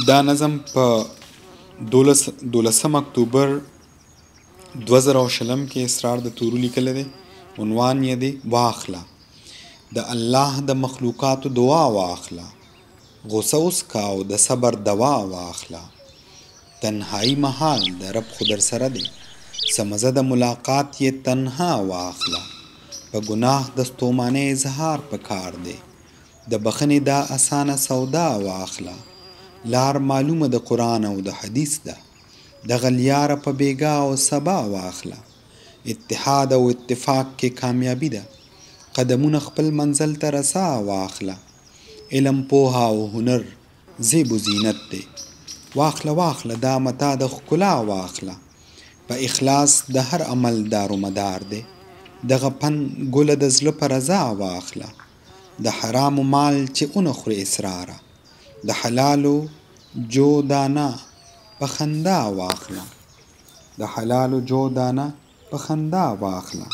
دا نظم په 12 اکتوبر 2020 کې اسرار د تورو لیکلی دی. عنوان یې دی واخله. د الله د مخلوقاتو دعا واخله. غصه وسکه او د صبر دوا واخله. تنهایی محال د رب خو در سره دی. څه مزه د ملاقات یې تنها واخله. په ګناه د ستومانۍ اظهار پکار دی. د بخښنې دا اسانه سودا واخله. لار معلومه د قرآن او د حدیث ده. دغه لیاره په بیګا او سبا واخله. اتحاد او اتفاق کې کامیابی ده. قدمونه خپل منزل ته رسا واخله. علم پوهه او هنر زیب و زینت دی. واخله دا متا د ښکلا واخله. په اخلاص د هر عمل دار و مدار دی. دغه پن ګله د زړه په رضا واخله. د حرامو مال چې اونه خورې اسراره. د حلالو جو دانه په خندا واخله. د حلالو جو دانه په خندا واخله.